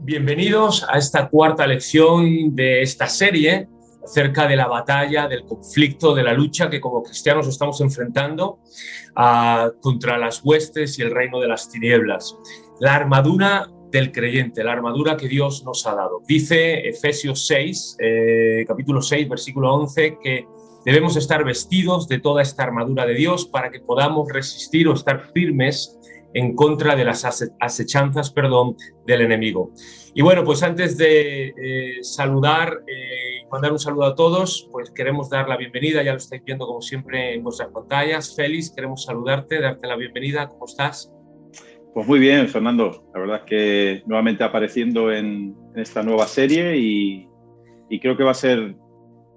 Bienvenidos a esta cuarta lección de esta serie acerca de la batalla, del conflicto, de la lucha que como cristianos estamos enfrentando contra las huestes y el reino de las tinieblas. La armadura del creyente, la armadura que Dios nos ha dado. Dice Efesios 6, capítulo 6, versículo 11, que debemos estar vestidos de toda esta armadura de Dios para que podamos resistir o estar firmes en contra de las asechanzas, del enemigo. Y bueno, pues antes de saludar y mandar un saludo a todos, pues queremos dar la bienvenida, ya lo estáis viendo como siempre en vuestras pantallas. Félix, queremos saludarte, darte la bienvenida, ¿cómo estás? Pues muy bien, Fernando. La verdad es que nuevamente apareciendo en esta nueva serie y creo que va a ser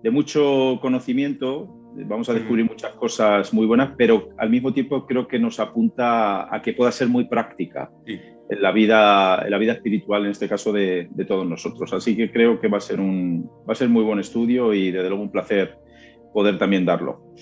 de mucho conocimiento. Vamos a descubrir muchas cosas muy buenas, pero al mismo tiempo creo que nos apunta a que pueda ser muy práctica en la vida espiritual, en este caso de todos nosotros. Así que creo que va a ser muy buen estudio y desde luego un placer poder también darlo.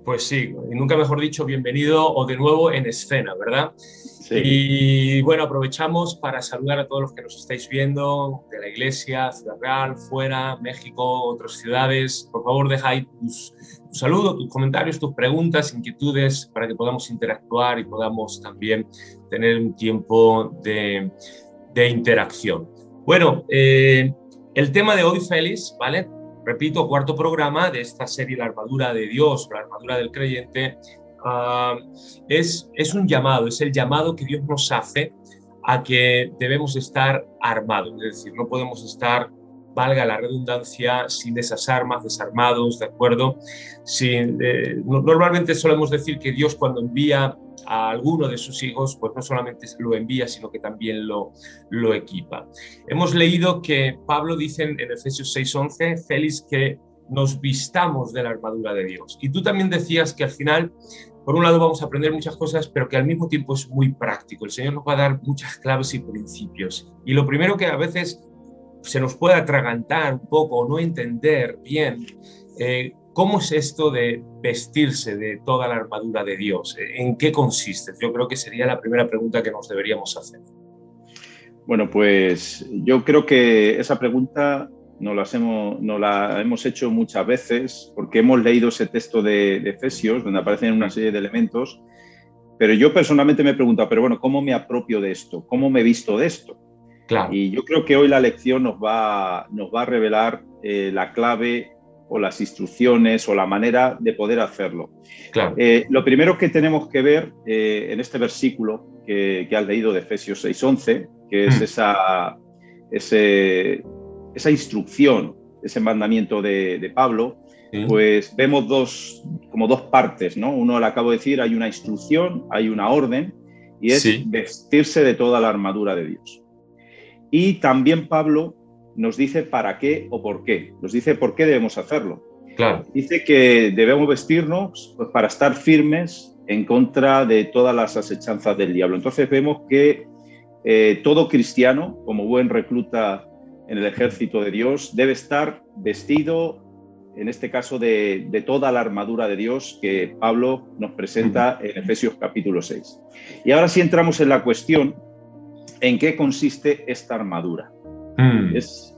Pues sí, y nunca mejor dicho, bienvenido o de nuevo en escena, ¿verdad? Sí. Y bueno, aprovechamos para saludar a todos los que nos estáis viendo de la iglesia, Ciudad Real, fuera, México, otras ciudades. Por favor, deja ahí tus saludos, tus comentarios, tus preguntas, inquietudes, para que podamos interactuar y podamos también tener un tiempo de interacción. Bueno, el tema de hoy, Félix, ¿vale? Repito, cuarto programa de esta serie, La armadura de Dios, la armadura del creyente, es un llamado, es el llamado que Dios nos hace a que debemos estar armados, es decir, no podemos estar, valga la redundancia, sin esas armas, desarmados, ¿de acuerdo? Normalmente solemos decir que Dios cuando envía a alguno de sus hijos, pues no solamente lo envía, sino que también lo equipa. Hemos leído que Pablo dice en Efesios 6:11, Félix, que nos vistamos de la armadura de Dios. Y tú también decías que al final, por un lado vamos a aprender muchas cosas, pero que al mismo tiempo es muy práctico. El Señor nos va a dar muchas claves y principios. Y lo primero que a veces se nos puede atragantar un poco o no entender bien, ¿cómo es esto de vestirse de toda la armadura de Dios? ¿En qué consiste? Yo creo que sería la primera pregunta que nos deberíamos hacer. Bueno, pues yo creo que esa pregunta nos la hemos hecho muchas veces porque hemos leído ese texto de Efesios donde aparecen una serie de elementos, pero yo personalmente me he preguntado, pero bueno, ¿cómo me apropio de esto? ¿Cómo me visto de esto? Claro. Y yo creo que hoy la lección nos va a revelar la clave o las instrucciones o la manera de poder hacerlo. Claro. Lo primero que tenemos que ver en este versículo que has leído de Efesios 6:11, que es esa instrucción, ese mandamiento de Pablo, pues vemos dos partes, ¿no? Uno, le acabo de decir, hay una instrucción, hay una orden, y es vestirse de toda la armadura de Dios. Y también Pablo nos dice para qué o por qué. Nos dice por qué debemos hacerlo. Claro. Dice que debemos vestirnos pues, para estar firmes en contra de todas las asechanzas del diablo. Entonces vemos que todo cristiano, como buen recluta en el ejército de Dios, debe estar vestido, en este caso, de toda la armadura de Dios que Pablo nos presenta en Efesios capítulo 6. Y ahora sí entramos en la cuestión, ¿en qué consiste esta armadura? Es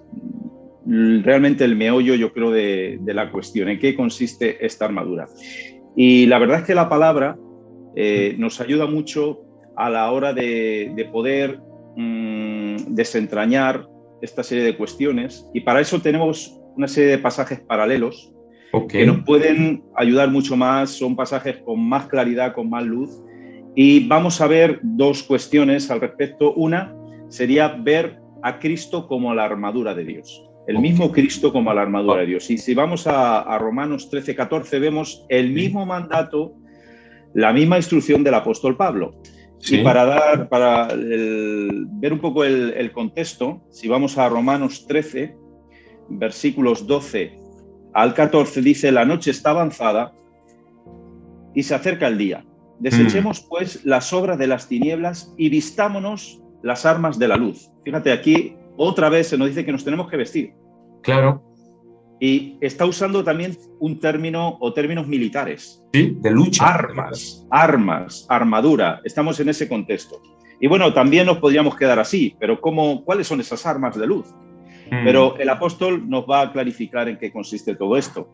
realmente el meollo, yo creo, de la cuestión. ¿En qué consiste esta armadura? Y la verdad es que la palabra nos ayuda mucho a la hora de poder desentrañar esta serie de cuestiones. Y para eso tenemos una serie de pasajes paralelos que nos pueden ayudar mucho más. Son pasajes con más claridad, con más luz. Y vamos a ver dos cuestiones al respecto. Una sería ver a Cristo como la armadura de Dios. El mismo Cristo como la armadura de Dios. Y si vamos a Romanos 13:14, vemos el mismo mandato, la misma instrucción del apóstol Pablo. Y para ver un poco el contexto, si vamos a Romanos 13, versículos 12 al 14, dice: la noche está avanzada y se acerca el día. Desechemos, pues, las obras de las tinieblas y vistámonos las armas de la luz. Fíjate, aquí otra vez se nos dice que nos tenemos que vestir. Claro. Y está usando también un término o términos militares. Sí, de lucha. Armas, armadura. Estamos en ese contexto. Y bueno, también nos podríamos quedar así, pero ¿cuáles son esas armas de luz? Pero el apóstol nos va a clarificar en qué consiste todo esto.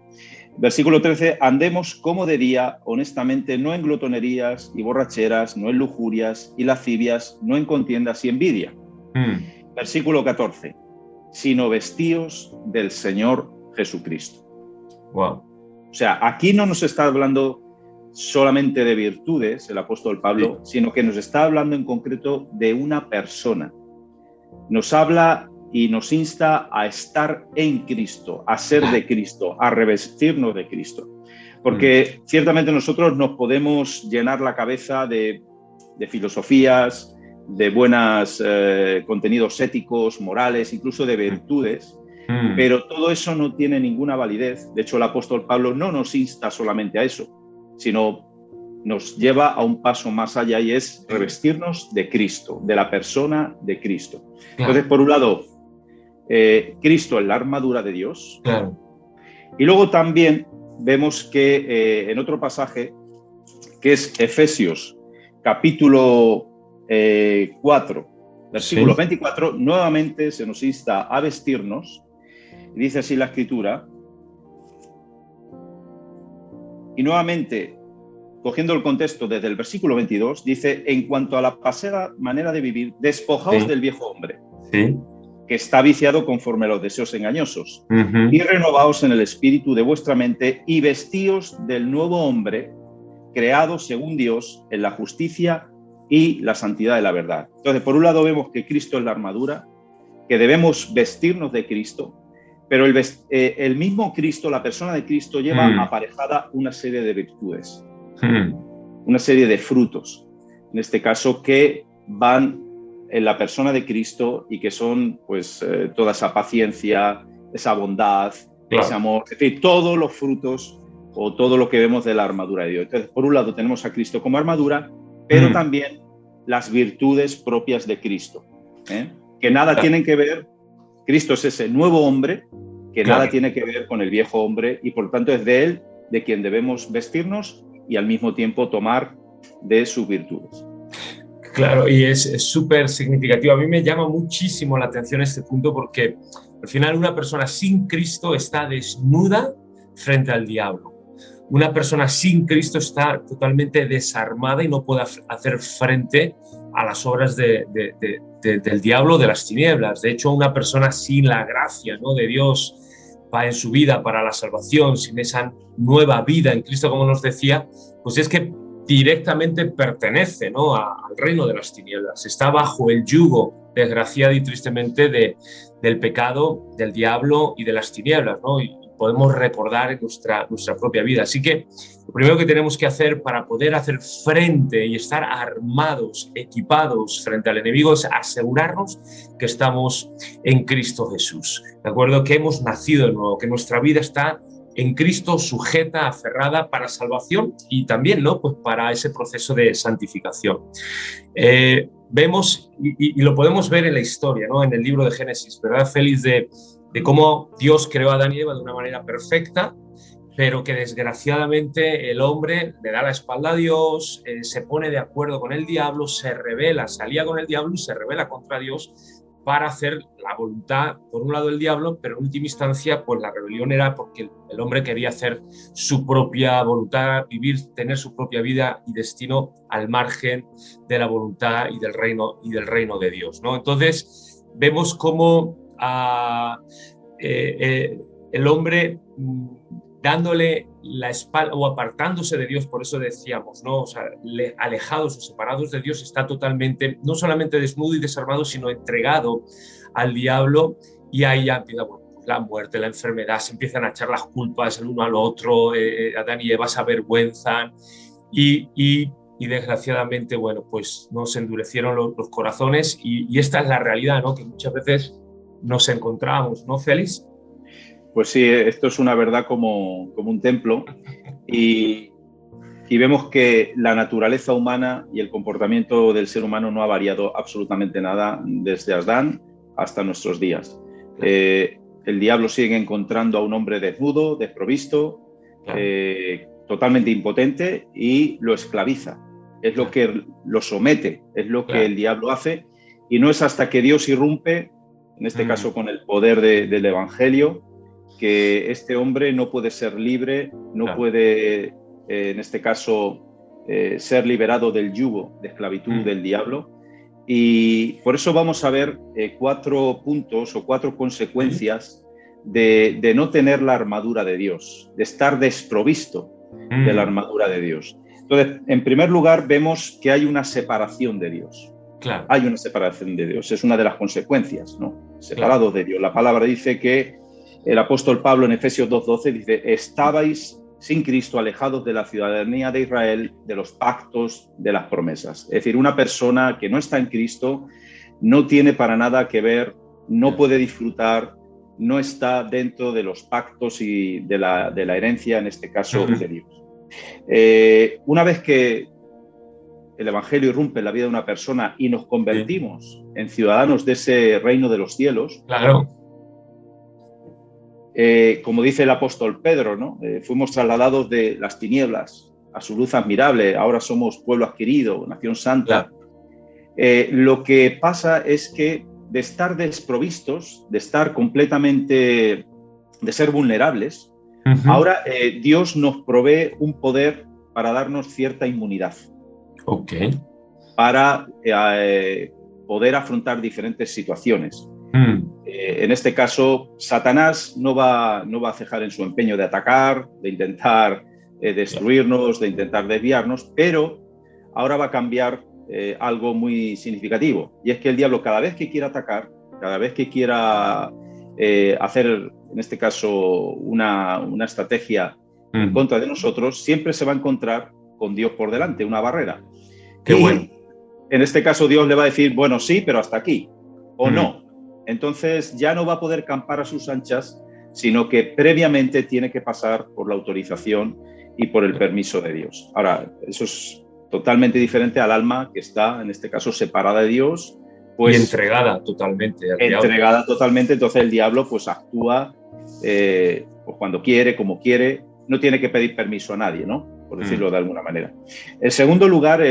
Versículo 13, andemos como de día, honestamente, no en glotonerías y borracheras, no en lujurias y lascivias, no en contiendas y envidia. Versículo 14, sino vestíos del Señor Jesucristo. Wow. O sea, aquí no nos está hablando solamente de virtudes, el apóstol Pablo, sino que nos está hablando en concreto de una persona. Nos habla y nos insta a estar en Cristo, a ser de Cristo, a revestirnos de Cristo. Porque ciertamente nosotros nos podemos llenar la cabeza de filosofías, de buenos contenidos éticos, morales, incluso de virtudes, pero todo eso no tiene ninguna validez. De hecho, el apóstol Pablo no nos insta solamente a eso, sino nos lleva a un paso más allá y es revestirnos de Cristo, de la persona de Cristo. Entonces, por un lado, Cristo es la armadura de Dios. Claro. Y luego también vemos que en otro pasaje, que es Efesios, capítulo 4, versículo 24, nuevamente se nos insta a vestirnos. Dice así la Escritura. Y nuevamente, cogiendo el contexto desde el versículo 22, dice, en cuanto a la pasada manera de vivir, despojaos del viejo hombre, que está viciado conforme a los deseos engañosos, y renovaos en el espíritu de vuestra mente y vestíos del nuevo hombre, creado según Dios en la justicia y la santidad de la verdad. Entonces, por un lado vemos que Cristo es la armadura, que debemos vestirnos de Cristo, pero el mismo Cristo, la persona de Cristo, lleva aparejada una serie de virtudes, una serie de frutos, en este caso, que van en la persona de Cristo y que son pues toda esa paciencia, esa bondad, ese amor, es decir, todos los frutos o todo lo que vemos de la armadura de Dios. Entonces, por un lado tenemos a Cristo como armadura, pero también las virtudes propias de Cristo, que nada tienen que ver. Cristo es ese nuevo hombre que nada tiene que ver con el viejo hombre y por tanto es de él de quien debemos vestirnos y al mismo tiempo tomar de sus virtudes. Claro, y es súper significativo. A mí me llama muchísimo la atención este punto porque al final una persona sin Cristo está desnuda frente al diablo. Una persona sin Cristo está totalmente desarmada y no puede hacer frente a las obras del diablo, de las tinieblas. De hecho, una persona sin la gracia, ¿no?, de Dios en su vida para la salvación, sin esa nueva vida en Cristo, como nos decía, pues es que directamente pertenece, ¿no?, al reino de las tinieblas. Está bajo el yugo, desgraciado y tristemente, del pecado, del diablo y de las tinieblas, ¿no? Y podemos recordar en nuestra propia vida. Así que lo primero que tenemos que hacer para poder hacer frente y estar armados, equipados frente al enemigo es asegurarnos que estamos en Cristo Jesús. ¿De acuerdo? Que hemos nacido de nuevo, que nuestra vida está en Cristo, sujeta, aferrada para salvación y también, ¿no?, pues para ese proceso de santificación. Vemos, y lo podemos ver en la historia, ¿no?, en el libro de Génesis, ¿verdad, Félix? De cómo Dios creó a Adán y Eva de una manera perfecta, pero que desgraciadamente el hombre le da la espalda a Dios, se pone de acuerdo con el diablo, se rebela, salía con el diablo y se rebela contra Dios para hacer la voluntad, por un lado, del diablo, pero en última instancia, pues la rebelión era porque el hombre quería hacer su propia voluntad, vivir, tener su propia vida y destino al margen de la voluntad y del reino de Dios, ¿no? Entonces, vemos cómo el hombre dándole la espalda o apartándose de Dios, por eso decíamos, ¿no? O sea, alejados o separados de Dios, está totalmente, no solamente desnudo y desarmado, sino entregado al diablo, y ahí ya empieza, bueno, la muerte, la enfermedad, se empiezan a echar las culpas el uno al otro, Adán y Eva se avergüenzan y desgraciadamente, bueno, pues nos endurecieron los corazones y esta es la realidad, ¿no?, que muchas veces nos encontramos, ¿no, Félix? Pues sí, esto es una verdad como un templo y vemos que la naturaleza humana y el comportamiento del ser humano no ha variado absolutamente nada desde Adán hasta nuestros días. El diablo sigue encontrando a un hombre desnudo, desprovisto, totalmente impotente y lo esclaviza. es lo que lo somete, es lo que el diablo hace, y no es hasta que Dios irrumpe, en este caso con el poder del Evangelio, que este hombre no puede ser libre, no puede, en este caso, ser liberado del yugo de esclavitud del diablo. Y por eso vamos a ver 4 puntos o 4 consecuencias de no tener la armadura de Dios, de estar desprovisto de la armadura de Dios. Entonces, en primer lugar, vemos que hay una separación de Dios. Claro. Hay una separación de Dios, es una de las consecuencias, ¿no? Separados de Dios. La palabra dice que el apóstol Pablo en Efesios 2:12 dice: estabais sin Cristo, alejados de la ciudadanía de Israel, de los pactos, de las promesas. Es decir, una persona que no está en Cristo no tiene para nada que ver, no puede disfrutar, no está dentro de los pactos y de la herencia, en este caso, de Dios. Una vez que el Evangelio irrumpe en la vida de una persona y nos convertimos en ciudadanos de ese reino de los cielos, claro. Como dice el apóstol Pedro, ¿no? Fuimos trasladados de las tinieblas a su luz admirable, ahora somos pueblo adquirido, nación santa. Lo que pasa es que de estar desprovistos, de estar completamente, de ser vulnerables, ahora Dios nos provee un poder para darnos cierta inmunidad. Para poder afrontar diferentes situaciones. En este caso, Satanás no va a cejar en su empeño de atacar, de intentar destruirnos, de intentar desviarnos, pero ahora va a cambiar algo muy significativo, y es que el diablo, cada vez que quiera atacar, cada vez que quiera hacer, en este caso, una estrategia en contra de nosotros, siempre se va a encontrar con Dios por delante, una barrera. Qué bueno. En este caso, Dios le va a decir: bueno, sí, pero hasta aquí, o no. Entonces ya no va a poder campar a sus anchas, sino que previamente tiene que pasar por la autorización y por el permiso de Dios. Ahora, eso es totalmente diferente al alma que está, en este caso, separada de Dios. Pues, y entregada totalmente al diablo. Entregada totalmente, entonces el diablo pues actúa pues cuando quiere, como quiere, no tiene que pedir permiso a nadie, ¿no? Por decirlo de alguna manera. En segundo lugar,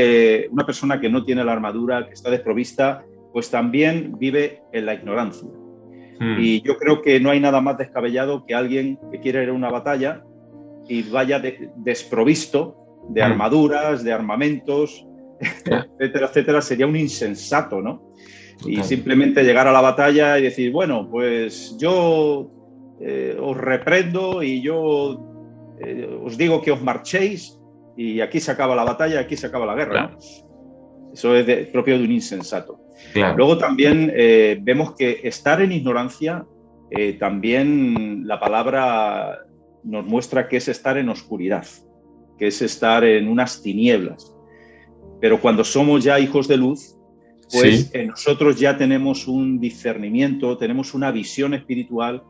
una persona que no tiene la armadura, que está desprovista, pues también vive en la ignorancia. Y yo creo que no hay nada más descabellado que alguien que quiere ir a una batalla y vaya desprovisto de armaduras, de armamentos, etcétera, etcétera. Sería un insensato, ¿no? Y simplemente llegar a la batalla y decir: bueno, pues yo os reprendo y yo os digo que os marchéis, y aquí se acaba la batalla, aquí se acaba la guerra, ¿no? Eso es propio de un insensato. Luego también vemos que estar en ignorancia, también la palabra nos muestra que es estar en oscuridad, que es estar en unas tinieblas. Pero cuando somos ya hijos de luz, pues nosotros ya tenemos un discernimiento, tenemos una visión espiritual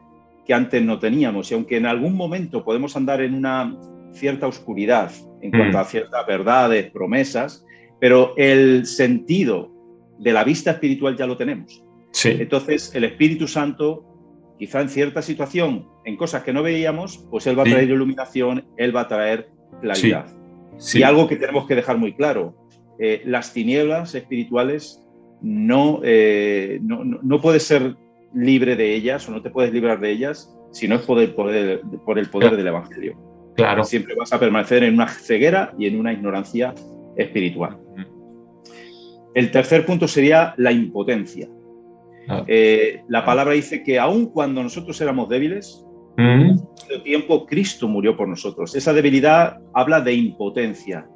que antes no teníamos. Y aunque en algún momento podemos andar en una cierta oscuridad en cuanto a ciertas verdades, promesas, pero el sentido de la vista espiritual ya lo tenemos. Entonces, el Espíritu Santo, quizá en cierta situación, en cosas que no veíamos, pues Él va a traer iluminación, Él va a traer claridad. Y algo que tenemos que dejar muy claro: las tinieblas espirituales no puedes ser libre de ellas, o no te puedes librar de ellas, si no es por el poder del Evangelio. Siempre vas a permanecer en una ceguera y en una ignorancia espiritual. El tercer punto sería la impotencia. La palabra dice que aun cuando nosotros éramos débiles, en el tiempo Cristo murió por nosotros. Esa debilidad habla de impotencia.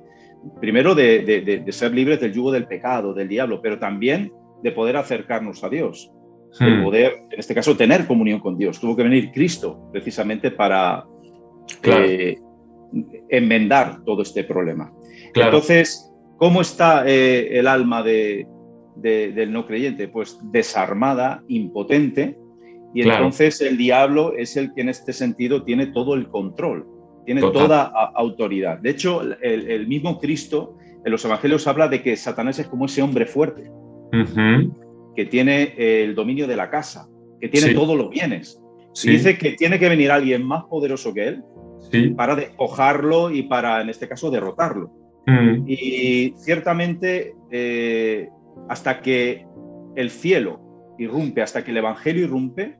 Primero de ser libres del yugo del pecado, del diablo, pero también de poder acercarnos a Dios. De poder, en este caso, tener comunión con Dios. Tuvo que venir Cristo precisamente para enmendar todo este problema. Entonces, ¿cómo está el alma del no creyente? Pues desarmada, impotente, y entonces el diablo es el que en este sentido tiene todo el control, tiene toda autoridad. De hecho, el mismo Cristo en los evangelios habla de que Satanás es como ese hombre fuerte, que tiene el dominio de la casa, que tiene todos los bienes. Y dice que tiene que venir alguien más poderoso que él para despojarlo y para, en este caso, derrotarlo. Y ciertamente, hasta que el cielo irrumpe, hasta que el evangelio irrumpe,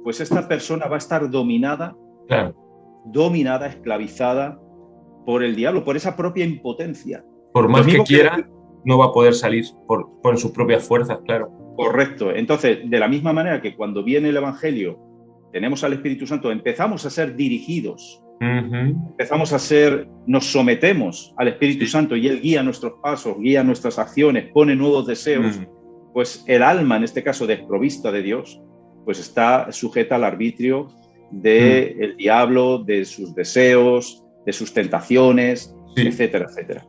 pues esta persona va a estar dominada, claro, esclavizada por el diablo, por esa propia impotencia. por más que quiera, no va a poder salir por sus propias fuerzas, claro. Correcto. Entonces, de la misma manera que cuando viene el evangelio, tenemos al Espíritu Santo, empezamos a ser dirigidos, nos sometemos al Espíritu Santo y Él guía nuestros pasos, guía nuestras acciones, pone nuevos deseos, pues el alma, en este caso desprovista de Dios, pues está sujeta al arbitrio del diablo, de sus deseos, de sus tentaciones, etcétera, etcétera.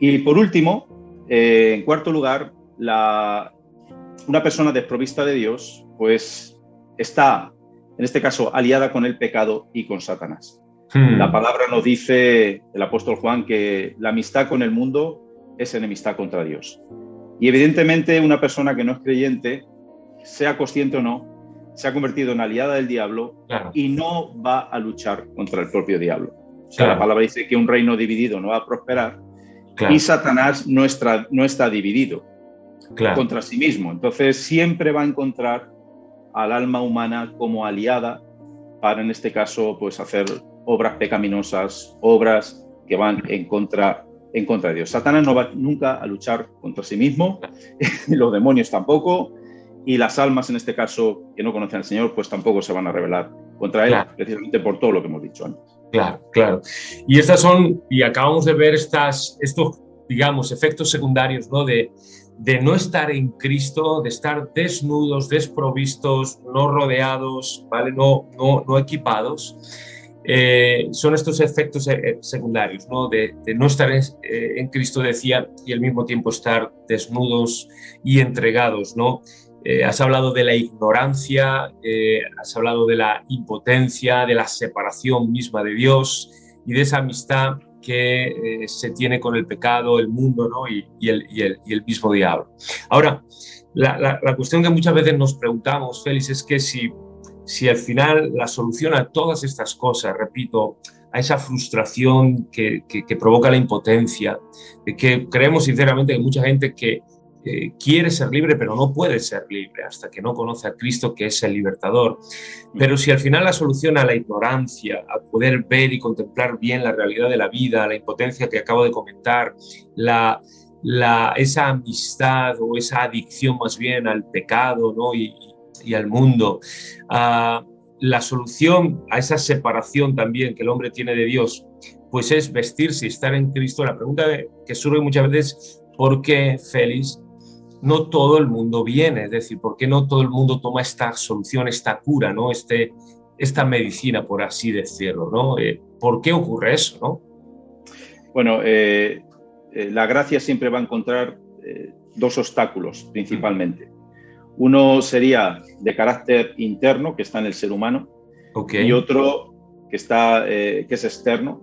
Y por último, en cuarto lugar, una persona desprovista de Dios, pues está, en este caso, aliada con el pecado y con Satanás. La palabra nos dice el apóstol Juan que la amistad con el mundo es enemistad contra Dios. Y evidentemente una persona que no es creyente, sea consciente o no, se ha convertido en aliada del diablo, claro, y no va a luchar contra el propio diablo. O sea, claro, la palabra dice que un reino dividido no va a prosperar, claro, y Satanás no está dividido, claro, contra sí mismo. Entonces siempre va a encontrar al alma humana como aliada para, en este caso, pues hacer obras pecaminosas, obras que van en contra de Dios. Satanás no va nunca a luchar contra sí mismo, los demonios tampoco, y las almas, en este caso, que no conocen al Señor, pues tampoco se van a rebelar contra Él, claro, precisamente por todo lo que hemos dicho antes. Claro, claro. Y acabamos de ver estos, digamos, efectos secundarios, ¿no? De no estar en Cristo, de estar desnudos, desprovistos, no rodeados, ¿vale? No equipados. Son estos efectos secundarios, ¿no? De no estar en Cristo, decía, y al mismo tiempo estar desnudos y entregados, ¿no? Has hablado de la ignorancia, has hablado de la impotencia, de la separación misma de Dios y de esa amistad que se tiene con el pecado, el mundo, ¿no? y el mismo diablo. Ahora, la cuestión que muchas veces nos preguntamos, Félix, es que si al final la solución a todas estas cosas, repito, a esa frustración que provoca la impotencia, que creemos sinceramente que mucha gente que quiere ser libre, pero no puede ser libre hasta que no conoce a Cristo, que es el libertador. Pero si al final la solución a la ignorancia, a poder ver y contemplar bien la realidad de la vida, la impotencia que acabo de comentar, esa amistad o esa adicción más bien al pecado, ¿no? y al mundo, la solución a esa separación también que el hombre tiene de Dios, pues es vestirse y estar en Cristo. La pregunta que surge muchas veces, ¿por qué, Félix, no todo el mundo viene? Es decir, ¿por qué no todo el mundo toma esta solución, esta cura, ¿no? Esta medicina, por así decirlo, ¿no? ¿Por qué ocurre eso, no? Bueno, la gracia siempre va a encontrar dos obstáculos principalmente. Uno sería de carácter interno, que está en el ser humano, y otro que es externo,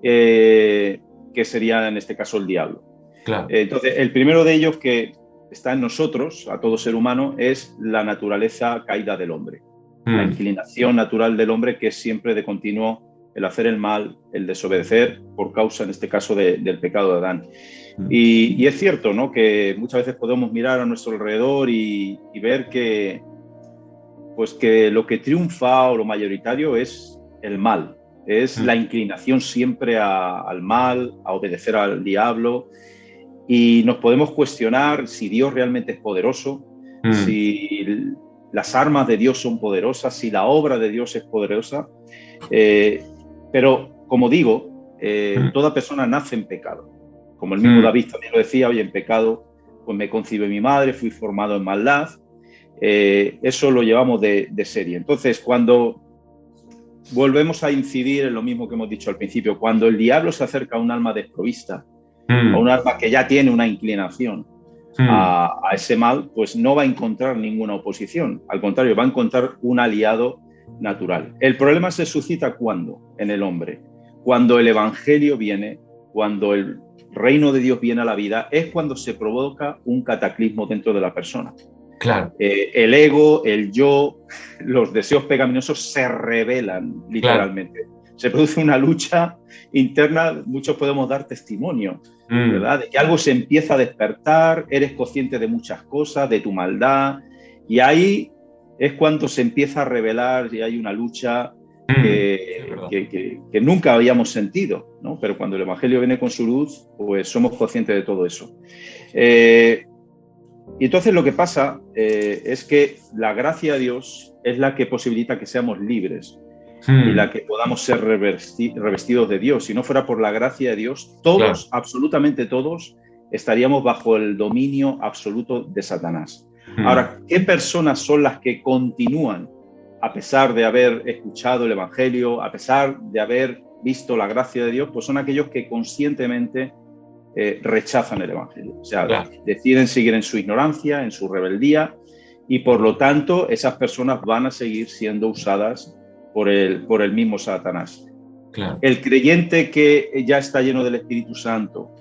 que sería en este caso el diablo. Claro. Entonces, el primero de ellos, que está en nosotros, a todo ser humano, es la naturaleza caída del hombre. La inclinación natural del hombre, que es siempre de continuo el hacer el mal, el desobedecer, por causa, en este caso, del pecado de Adán. Y es cierto, ¿no?, que muchas veces podemos mirar a nuestro alrededor y ver que lo que triunfa o lo mayoritario es el mal, es la inclinación siempre al mal, a obedecer al diablo, y nos podemos cuestionar si Dios realmente es poderoso, si las armas de Dios son poderosas, si la obra de Dios es poderosa, pero como digo, toda persona nace en pecado. Como el mismo David también lo decía, oye, en pecado pues me concibe mi madre, fui formado en maldad. Eso lo llevamos de serie. Entonces, cuando volvemos a incidir en lo mismo que hemos dicho al principio, cuando el diablo se acerca a un alma desprovista, a un alma que ya tiene una inclinación a ese mal, pues no va a encontrar ninguna oposición. Al contrario, va a encontrar un aliado natural. El problema se suscita ¿cuándo? En el hombre. Cuando el evangelio viene, cuando el reino de Dios viene a la vida, es cuando se provoca un cataclismo dentro de la persona. Claro. El ego, el yo, los deseos pecaminosos se rebelan literalmente. Claro. se produce una lucha interna, muchos podemos dar testimonio, ¿verdad? De que algo se empieza a despertar, eres consciente de muchas cosas, de tu maldad, y ahí es cuando se empieza a revelar y hay una lucha que nunca habíamos sentido, ¿no? Pero cuando el Evangelio viene con su luz, pues somos conscientes de todo eso. Y entonces lo que pasa es que la gracia de Dios es la que posibilita que seamos libres y la que podamos ser revestidos de Dios. Si no fuera por la gracia de Dios, todos, absolutamente todos, estaríamos bajo el dominio absoluto de Satanás. Ahora, ¿qué personas son las que continúan a pesar de haber escuchado el Evangelio, a pesar de haber visto la gracia de Dios? Pues son aquellos que conscientemente rechazan el Evangelio. O sea, deciden seguir en su ignorancia, en su rebeldía, y por lo tanto esas personas van a seguir siendo usadas por el mismo Satanás. Claro. El creyente que ya está lleno del Espíritu Santo,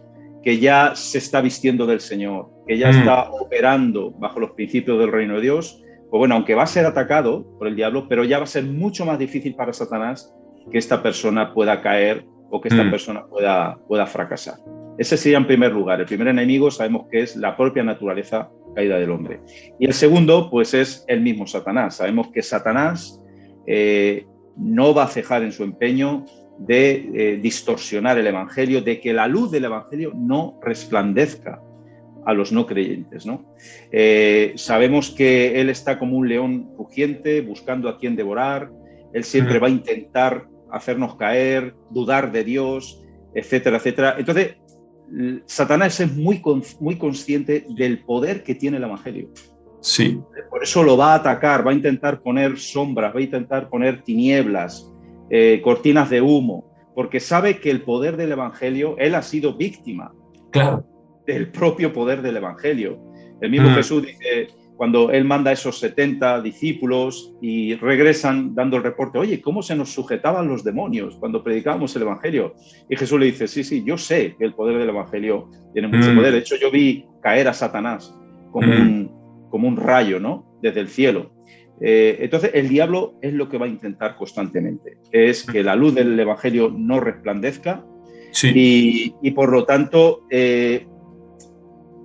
que ya se está vistiendo del Señor, que ya está operando bajo los principios del reino de Dios, pues bueno, aunque va a ser atacado por el diablo, pero ya va a ser mucho más difícil para Satanás que esta persona pueda caer o que esta persona pueda fracasar. Ese sería en primer lugar. El primer enemigo sabemos que es la propia naturaleza caída del hombre. Y el segundo, pues es el mismo Satanás. Sabemos que Satanás no va a cejar en su empeño de distorsionar el Evangelio, de que la luz del Evangelio no resplandezca a los no creyentes, ¿no? Sabemos que él está como un león rugiente buscando a quien devorar. Él siempre va a intentar hacernos caer, dudar de Dios, etcétera, etcétera. Entonces, Satanás es muy consciente del poder que tiene el Evangelio. Sí. Por eso lo va a atacar, va a intentar poner sombras, va a intentar poner tinieblas, cortinas de humo, porque sabe que el poder del Evangelio, él ha sido víctima del propio poder del Evangelio. El mismo Jesús dice, cuando él manda a esos 70 discípulos y regresan dando el reporte, oye, ¿cómo se nos sujetaban los demonios cuando predicábamos el Evangelio? Y Jesús le dice, sí, yo sé que el poder del Evangelio tiene mucho poder. De hecho, yo vi caer a Satanás como un rayo, ¿no? Desde el cielo. Entonces, el diablo es lo que va a intentar constantemente, es que la luz del Evangelio no resplandezca y por lo tanto,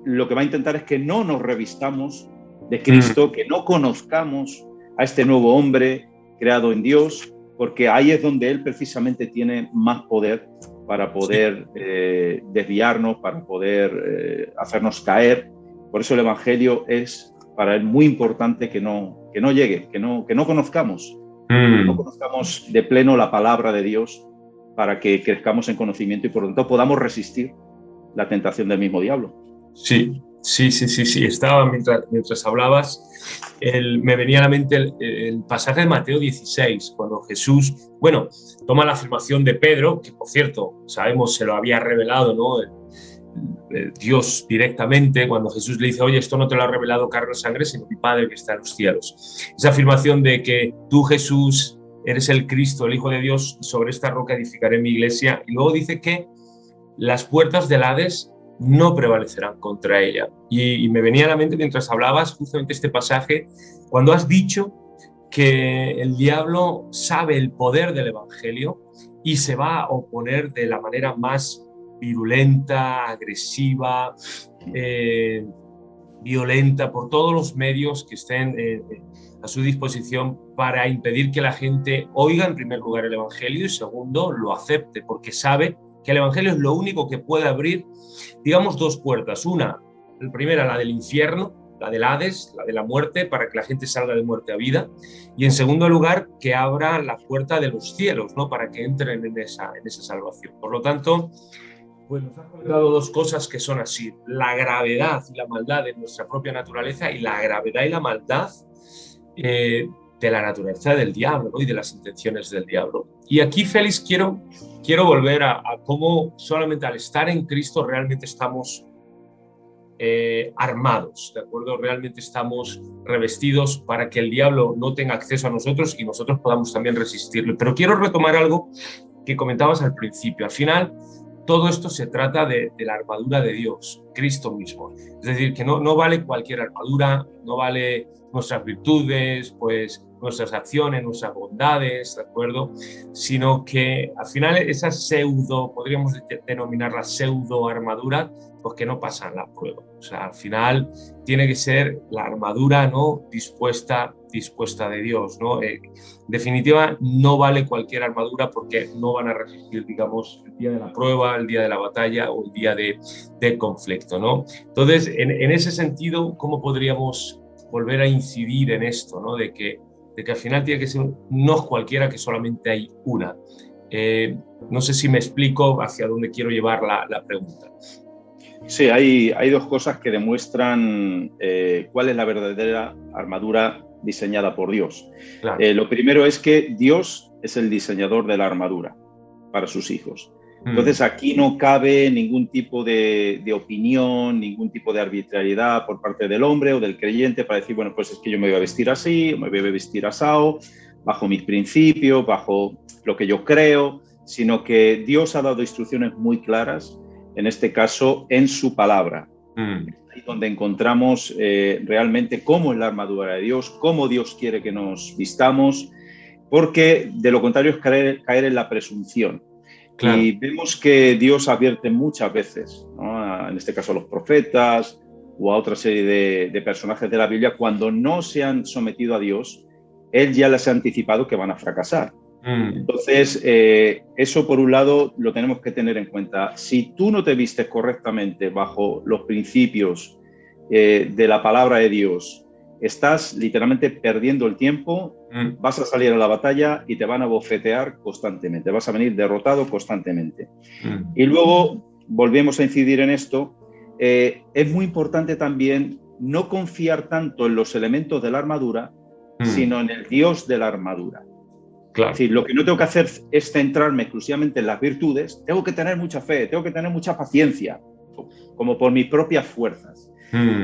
lo que va a intentar es que no nos revistamos de Cristo, que no conozcamos a este nuevo hombre creado en Dios, porque ahí es donde él precisamente tiene más poder para poder desviarnos, para poder hacernos caer. Por eso el Evangelio es para él muy importante que no llegue, que no conozcamos, no conozcamos de pleno la palabra de Dios para que crezcamos en conocimiento y por lo tanto podamos resistir la tentación del mismo diablo. Sí. Estaba mientras hablabas, me venía a la mente el pasaje de Mateo 16, cuando Jesús, toma la afirmación de Pedro, que por cierto, sabemos, se lo había revelado, ¿no? Dios directamente, cuando Jesús le dice, oye, esto no te lo ha revelado carne o sangre, sino mi Padre que está en los cielos. Esa afirmación de que tú, Jesús, eres el Cristo, el Hijo de Dios, sobre esta roca edificaré mi iglesia. Y luego dice que las puertas del Hades no prevalecerán contra ella. Y me venía a la mente mientras hablabas justamente este pasaje, cuando has dicho que el diablo sabe el poder del Evangelio y se va a oponer de la manera más virulenta, agresiva, violenta, por todos los medios que estén a su disposición para impedir que la gente oiga en primer lugar el Evangelio y segundo, lo acepte, porque sabe que el Evangelio es lo único que puede abrir, digamos, dos puertas. Una, la primera, la del infierno, la del Hades, la de la muerte, para que la gente salga de muerte a vida. Y en segundo lugar, que abra la puerta de los cielos, ¿no? Para que entren en esa salvación. Por lo tanto, pues nos has comentado dos cosas que son así: la gravedad y la maldad de nuestra propia naturaleza y la gravedad y la maldad de la naturaleza del diablo, ¿no? Y de las intenciones del diablo. Y aquí, Félix, quiero volver a cómo solamente al estar en Cristo realmente estamos armados, ¿de acuerdo? Realmente estamos revestidos para que el diablo no tenga acceso a nosotros y nosotros podamos también resistirlo. Pero quiero retomar algo que comentabas al principio. Al final, todo esto se trata de la armadura de Dios, Cristo mismo. Es decir, que no vale cualquier armadura, no vale nuestras virtudes, pues nuestras acciones, nuestras bondades, ¿de acuerdo? Sino que al final esa podríamos denominarla pseudo armadura, pues que no pasan la prueba. O sea, al final tiene que ser la armadura, ¿no? dispuesta de Dios, ¿no? En definitiva, no vale cualquier armadura porque no van a resistir, digamos, el día de la prueba, el día de la batalla o el día de conflicto, ¿no? Entonces, en ese sentido, ¿cómo podríamos volver a incidir en esto, ¿no? De que al final tiene que ser no cualquiera, que solamente hay una? No sé si me explico hacia dónde quiero llevar la pregunta. Sí, hay dos cosas que demuestran cuál es la verdadera armadura diseñada por Dios. Claro. Lo primero es que Dios es el diseñador de la armadura para sus hijos. Entonces aquí no cabe ningún tipo de opinión, ningún tipo de arbitrariedad por parte del hombre o del creyente para decir, bueno, pues es que yo me voy a vestir así, o me voy a vestir asao, bajo mis principios, bajo lo que yo creo, sino que Dios ha dado instrucciones muy claras, en este caso en su palabra, ahí donde encontramos realmente cómo es la armadura de Dios, cómo Dios quiere que nos vistamos, porque de lo contrario es caer en la presunción. Claro. Y vemos que Dios advierte muchas veces, ¿no? En este caso a los profetas o a otra serie de personajes de la Biblia, cuando no se han sometido a Dios, Él ya les ha anticipado que van a fracasar. Entonces, eso por un lado lo tenemos que tener en cuenta. Si tú no te vistes correctamente bajo los principios de la palabra de Dios, estás literalmente perdiendo el tiempo, vas a salir a la batalla y te van a bofetear constantemente, vas a venir derrotado constantemente. Y luego, volvemos a incidir en esto, es muy importante también no confiar tanto en los elementos de la armadura, sino en el Dios de la armadura. Claro. Es decir, lo que no tengo que hacer es centrarme exclusivamente en las virtudes, tengo que tener mucha fe, tengo que tener mucha paciencia, como por mis propias fuerzas.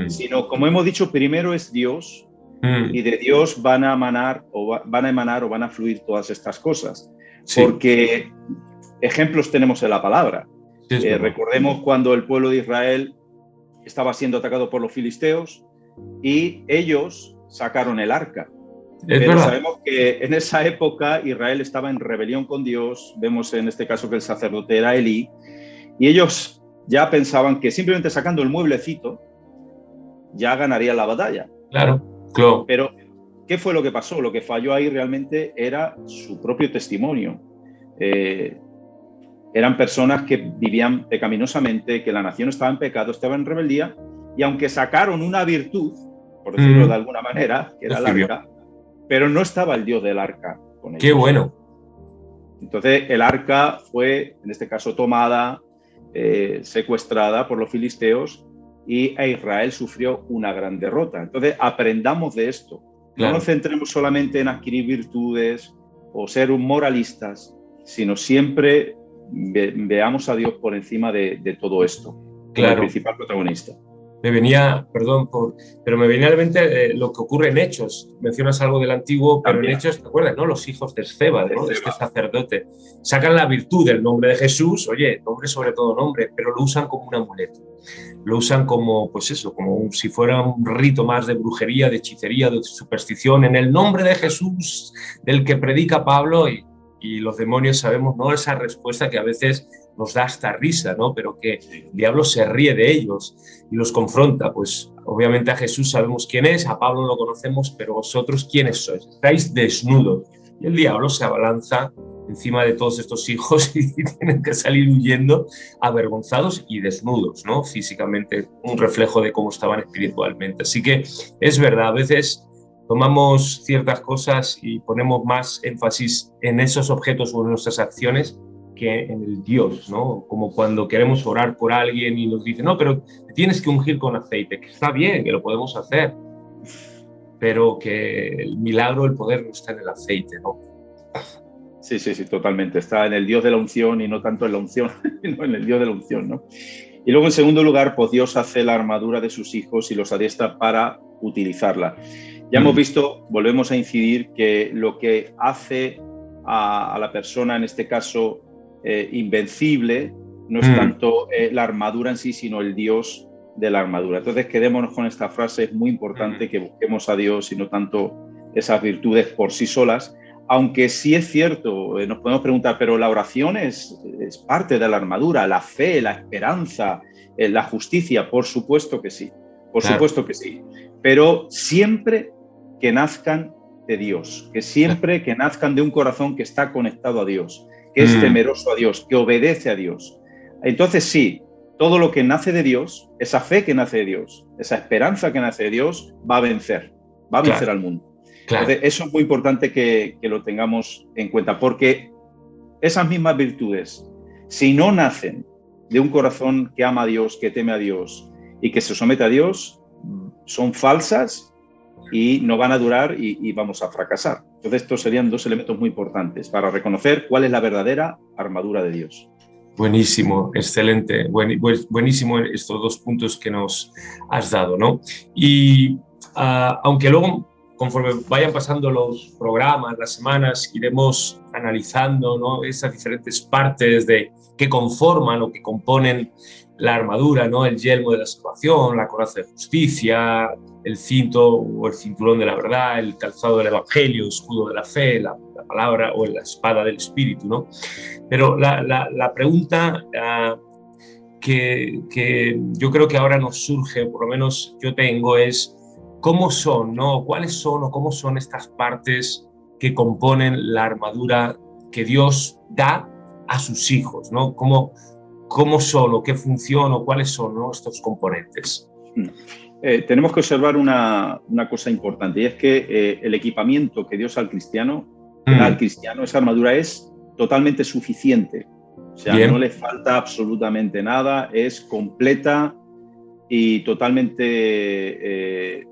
Sino, como hemos dicho, primero es Dios y de Dios van a emanar o van a fluir todas estas cosas. Sí. Porque ejemplos tenemos en la palabra. Sí, recordemos cuando el pueblo de Israel estaba siendo atacado por los filisteos y ellos sacaron el arca. Pero sabemos que en esa época Israel estaba en rebelión con Dios. Vemos en este caso que el sacerdote era Elí y ellos ya pensaban que simplemente sacando el mueblecito ya ganaría la batalla. Claro, claro. Pero, ¿qué fue lo que pasó? Lo que falló ahí realmente era su propio testimonio. Eran personas que vivían pecaminosamente, que la nación estaba en pecado, estaba en rebeldía, y aunque sacaron una virtud, por decirlo de alguna manera, que era el arca, pero no estaba el Dios del arca con ellos. ¡Qué bueno! Entonces, el arca fue, en este caso, tomada, secuestrada por los filisteos, y Israel sufrió una gran derrota. Entonces, aprendamos de esto. Claro. No nos centremos solamente en adquirir virtudes o ser moralistas, sino siempre veamos a Dios por encima de todo esto, como claro. El principal protagonista. Me venía, perdón, pero me venía a la mente lo que ocurre en Hechos. Mencionas algo del Antiguo, pero también. En Hechos, ¿te acuerdas, no? Los hijos de Esceva, ¿no? De este sacerdote. Sacan la virtud del nombre de Jesús, oye, nombre sobre todo nombre, pero lo usan como un amuleto. Lo usan como, pues eso, como si fuera un rito más de brujería, de hechicería, de superstición, en el nombre de Jesús, del que predica Pablo, y los demonios sabemos, ¿no? Esa respuesta que a veces nos da hasta risa, ¿no? Pero que el diablo se ríe de ellos y los confronta. Pues obviamente a Jesús sabemos quién es, a Pablo lo conocemos, pero vosotros ¿quiénes sois? Estáis desnudos. Y el diablo se abalanza encima de todos estos hijos y tienen que salir huyendo avergonzados y desnudos, ¿no? Físicamente, un reflejo de cómo estaban espiritualmente. Así que es verdad, a veces tomamos ciertas cosas y ponemos más énfasis en esos objetos o en nuestras acciones que en el Dios, ¿no? Como cuando queremos orar por alguien y nos dicen, no, pero te tienes que ungir con aceite, que está bien, que lo podemos hacer, pero que el milagro, el poder no está en el aceite, ¿no? Sí, totalmente. Está en el Dios de la unción y no tanto en la unción, sino en el Dios de la unción, ¿no? Y luego, en segundo lugar, pues Dios hace la armadura de sus hijos y los adiestra para utilizarla. Ya hemos visto, volvemos a incidir, que lo que hace a la persona, en este caso, invencible, no es tanto la armadura en sí, sino el Dios de la armadura. Entonces, quedémonos con esta frase. Es muy importante que busquemos a Dios y no tanto esas virtudes por sí solas, aunque sí es cierto, nos podemos preguntar, pero la oración es parte de la armadura, la fe, la esperanza, la justicia, por supuesto que sí, por supuesto que sí, pero siempre que nazcan de Dios, que siempre que nazcan de un corazón que está conectado a Dios, que es temeroso a Dios, que obedece a Dios. Entonces sí, todo lo que nace de Dios, esa fe que nace de Dios, esa esperanza que nace de Dios, va a vencer al mundo. Entonces, eso es muy importante que lo tengamos en cuenta, porque esas mismas virtudes, si no nacen de un corazón que ama a Dios, que teme a Dios y que se somete a Dios, son falsas y no van a durar y vamos a fracasar. Entonces, estos serían dos elementos muy importantes para reconocer cuál es la verdadera armadura de Dios. Buenísimo, excelente, buenísimo estos dos puntos que nos has dado, ¿no? Y aunque luego, conforme vayan pasando los programas, las semanas, iremos analizando, ¿no?, esas diferentes partes que conforman o que componen la armadura, ¿no? El yelmo de la salvación, la coraza de justicia, el cinto o el cinturón de la verdad, el calzado del evangelio, escudo de la fe, la palabra o la espada del espíritu, ¿no? Pero la pregunta que yo creo que ahora nos surge, por lo menos yo tengo, es ¿cómo son, no? ¿Cuáles son o cómo son estas partes que componen la armadura que Dios da a sus hijos, ¿no? ¿Cómo son o qué función o cuáles son, ¿no?, estos componentes? Tenemos que observar una cosa importante, y es que el equipamiento que Dios da al cristiano, esa armadura es totalmente suficiente. O sea, no le falta absolutamente nada, es completa y totalmente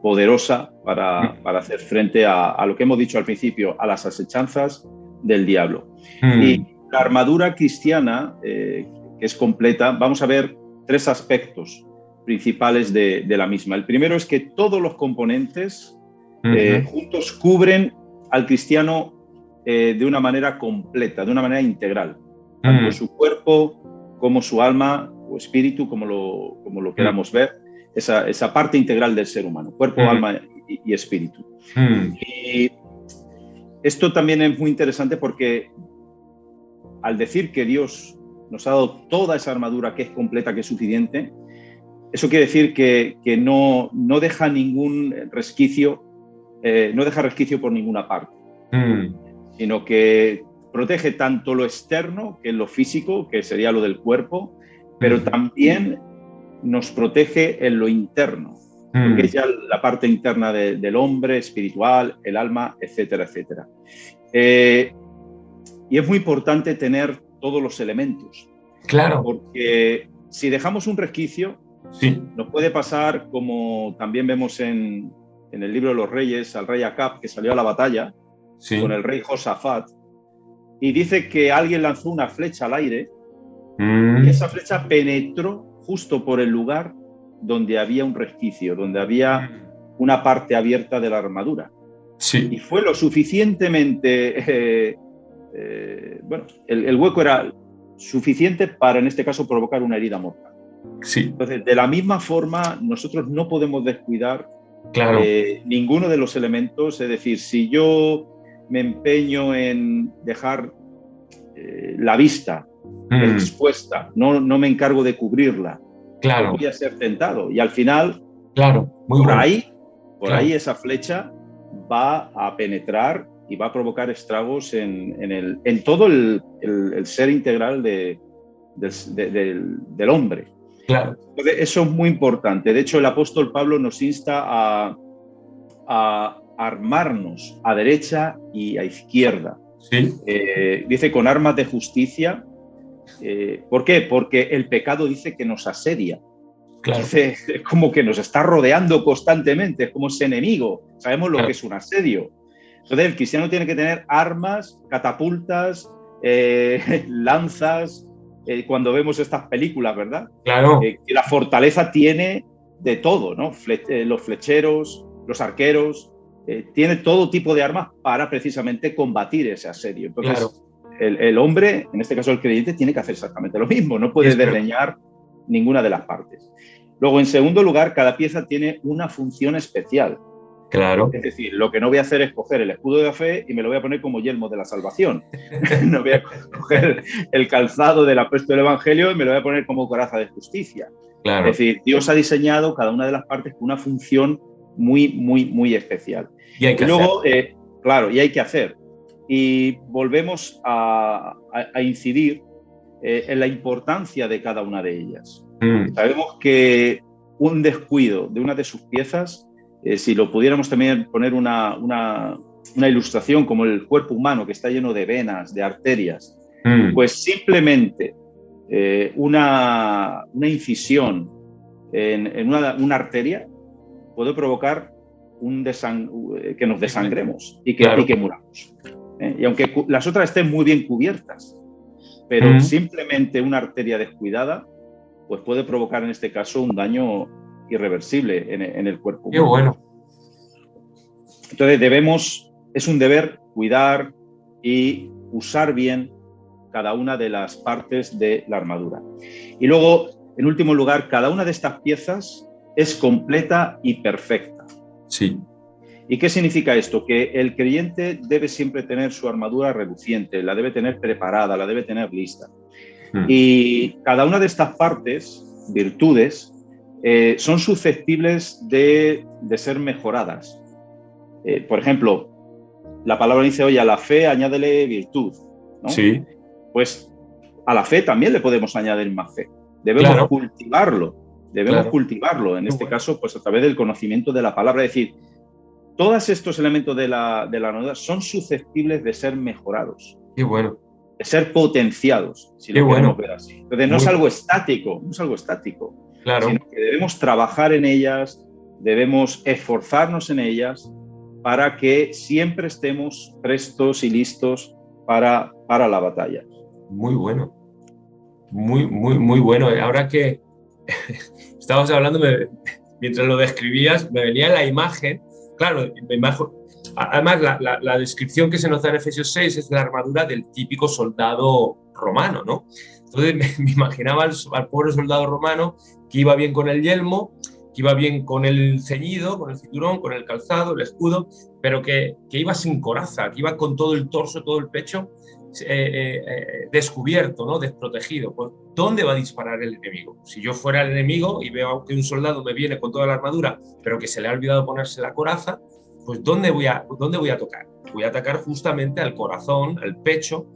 poderosa para hacer frente a lo que hemos dicho al principio, a las asechanzas del diablo. Y la armadura cristiana, que es completa, vamos a ver tres aspectos principales de la misma. El primero es que todos los componentes juntos cubren al cristiano de una manera completa, de una manera integral, tanto su cuerpo como su alma o espíritu, como lo queramos ver, esa parte integral del ser humano, cuerpo, alma y espíritu. Y esto también es muy interesante porque al decir que Dios nos ha dado toda esa armadura que es completa, que es suficiente, eso quiere decir que no deja ningún resquicio, no deja resquicio por ninguna parte, sino que protege tanto lo externo, que es lo físico, que sería lo del cuerpo, pero también nos protege en lo interno, que es ya la parte interna del hombre, espiritual, el alma, etcétera, etcétera. Y es muy importante tener todos los elementos. Claro. Porque si dejamos un resquicio, nos puede pasar como también vemos en el libro de los Reyes, al rey Acab, que salió a la batalla con el rey Josafat, y dice que alguien lanzó una flecha al aire y esa flecha penetró justo por el lugar donde había un resquicio, donde había una parte abierta de la armadura. Y fue lo suficientemente... bueno, el hueco era suficiente para, en este caso, provocar una herida mortal. Entonces, de la misma forma, nosotros no podemos descuidar ninguno de los elementos. Es decir, si yo me empeño en dejar la vista expuesta, no me encargo de cubrirla, voy a ser tentado. Y al final, por ahí esa flecha va a penetrar y va a provocar estragos en todo el ser integral del hombre. Entonces, eso es muy importante. De hecho, el apóstol Pablo nos insta a armarnos a derecha y a izquierda. Dice con armas de justicia. ¿Por qué? Porque el pecado dice que nos asedia. Entonces, es como que nos está rodeando constantemente, es como ese enemigo. Sabemos lo que es un asedio. Entonces, el cristiano tiene que tener armas, catapultas, lanzas, cuando vemos estas películas, ¿verdad? Que la fortaleza tiene de todo, ¿no? Los flecheros, los arqueros, tiene todo tipo de armas para precisamente combatir ese asedio. Entonces, el hombre, en este caso el creyente, tiene que hacer exactamente lo mismo, no puede desdeñar ninguna de las partes. Luego, en segundo lugar, cada pieza tiene una función especial. Claro. Es decir, lo que no voy a hacer es coger el escudo de la fe y me lo voy a poner como yelmo de la salvación. No voy a coger el calzado del apuesto del Evangelio y me lo voy a poner como coraza de justicia. Claro. Es decir, Dios ha diseñado cada una de las partes con una función muy, muy, muy especial. Y hay que luego, hacer. claro, y hay que hacer. Y volvemos a incidir en la importancia de cada una de ellas. Sabemos que un descuido de una de sus piezas, si lo pudiéramos también poner una ilustración como el cuerpo humano, que está lleno de venas, de arterias, pues simplemente una incisión en una arteria puede provocar que nos desangremos y que muramos. Y aunque las otras estén muy bien cubiertas, pero simplemente una arteria descuidada pues puede provocar en este caso un daño irreversible en el cuerpo humano. Qué bueno. Entonces es un deber cuidar y usar bien cada una de las partes de la armadura. Y luego, en último lugar, cada una de estas piezas es completa y perfecta. Sí. ¿Y qué significa esto? Que el creyente debe siempre tener su armadura reluciente, la debe tener preparada, la debe tener lista. Y cada una de estas partes, virtudes, son susceptibles de ser mejoradas. Por ejemplo, la palabra dice, oye, a la fe añádele virtud, ¿no? Sí. Pues a la fe también le podemos añadir más fe. Debemos cultivarlo, en este caso, pues a través del conocimiento de la palabra. Es decir, todos estos elementos de la armadura son susceptibles de ser mejorados. Qué bueno. De ser potenciados, si lo queremos ver así. Entonces no es algo estático, claro, sino que debemos trabajar en ellas, debemos esforzarnos en ellas para que siempre estemos prestos y listos para la batalla. Muy bueno. Muy bueno. Ahora que estabas hablando, mientras lo describías, me venía la imagen. Claro, además la descripción que se nos da en Efesios 6 es la armadura del típico soldado romano, ¿no? Entonces me imaginaba al pobre soldado romano que iba bien con el yelmo, que iba bien con el ceñido, con el cinturón, con el calzado, el escudo, pero que iba sin coraza, que iba con todo el torso, todo el pecho descubierto, ¿no? Desprotegido. Pues, ¿dónde va a disparar el enemigo? Si yo fuera el enemigo y veo que un soldado me viene con toda la armadura, pero que se le ha olvidado ponerse la coraza, pues ¿dónde voy a tocar? Voy a atacar justamente al corazón, al pecho,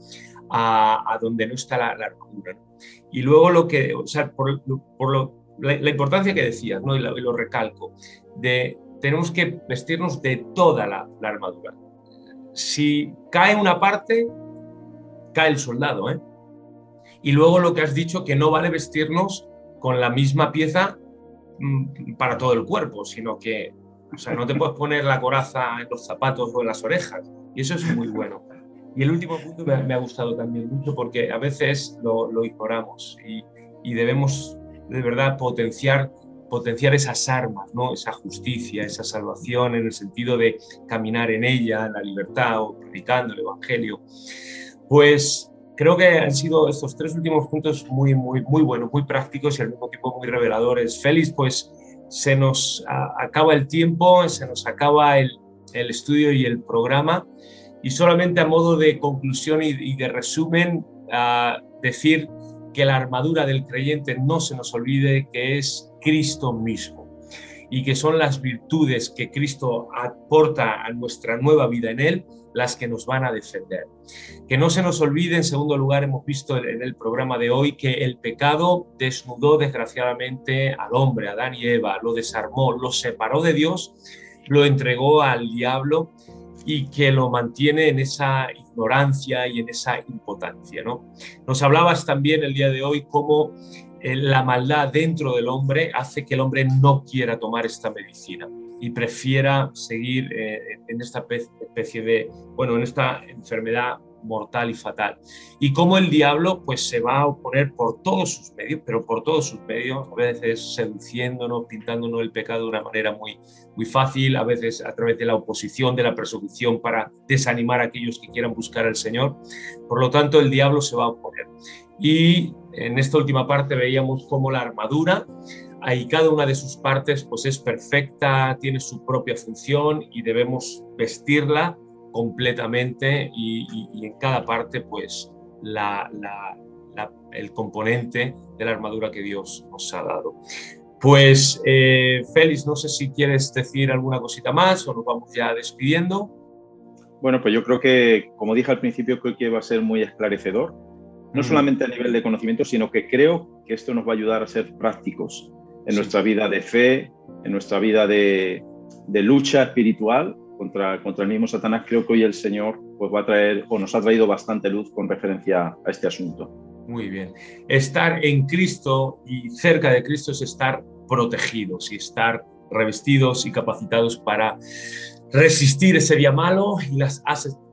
a donde no está la armadura, ¿no? Y luego la importancia que decías, ¿no? y lo recalco, tenemos que vestirnos de toda la armadura. Si cae una parte, cae el soldado, ¿eh? Y luego lo que has dicho, que no vale vestirnos con la misma pieza para todo el cuerpo, sino que, o sea, no te puedes poner la coraza en los zapatos o en las orejas, y eso es muy bueno. Y el último punto me ha gustado también mucho, porque a veces lo ignoramos y debemos de verdad potenciar esas armas, ¿no? Esa justicia, esa salvación, en el sentido de caminar en ella, en la libertad, o predicando el Evangelio. Pues creo que han sido estos tres últimos puntos muy buenos, muy prácticos y al mismo tiempo muy reveladores. Félix, pues se nos acaba el tiempo, se nos acaba el estudio y el programa, y solamente a modo de conclusión y de resumen, decir que la armadura del creyente no se nos olvide que es Cristo mismo y que son las virtudes que Cristo aporta a nuestra nueva vida en Él las que nos van a defender. Que no se nos olvide, en segundo lugar, hemos visto en el programa de hoy que el pecado desnudó desgraciadamente al hombre, a Adán y Eva, lo desarmó, lo separó de Dios, lo entregó al diablo y que lo mantiene en esa ignorancia y en esa impotencia, ¿no? Nos hablabas también el día de hoy cómo la maldad dentro del hombre hace que el hombre no quiera tomar esta medicina y prefiera seguir en esta especie de, en esta enfermedad mortal y fatal. Y cómo el diablo pues se va a oponer por todos sus medios, pero por todos sus medios, a veces seduciéndonos, pintándonos el pecado de una manera muy fácil, a veces a través de la oposición, de la persecución, para desanimar a aquellos que quieran buscar al Señor. Por lo tanto, el diablo se va a oponer. Y en esta última parte veíamos cómo la armadura y cada una de sus partes pues es perfecta, tiene su propia función y debemos vestirla completamente y en cada parte pues el componente de la armadura que Dios nos ha dado. Pues Félix, no sé si quieres decir alguna cosita más o nos vamos ya despidiendo. Bueno, pues yo creo que, como dije al principio, creo que va a ser muy esclarecedor, no solamente a nivel de conocimiento, sino que creo que esto nos va a ayudar a ser prácticos en nuestra vida de fe, en nuestra vida de lucha espiritual contra el mismo Satanás. Creo que hoy el Señor pues va a traer, o nos ha traído bastante luz con referencia a este asunto. Muy bien. Estar en Cristo y cerca de Cristo es estar protegidos y estar revestidos y capacitados para resistir ese día malo y las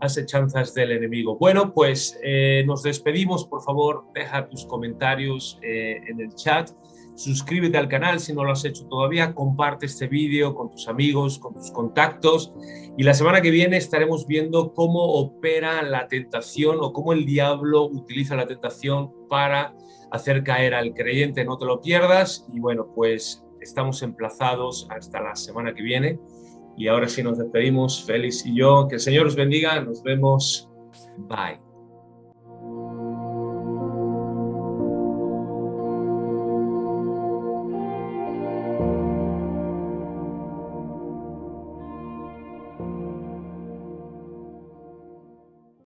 asechanzas del enemigo. Bueno, pues nos despedimos. Por favor, deja tus comentarios en el chat. Suscríbete al canal si no lo has hecho todavía. Comparte este vídeo con tus amigos, con tus contactos. Y la semana que viene estaremos viendo cómo opera la tentación o cómo el diablo utiliza la tentación para hacer caer al creyente. No te lo pierdas. Y bueno, pues estamos emplazados hasta la semana que viene. Y ahora sí nos despedimos, Félix y yo. Que el Señor os bendiga. Nos vemos. Bye.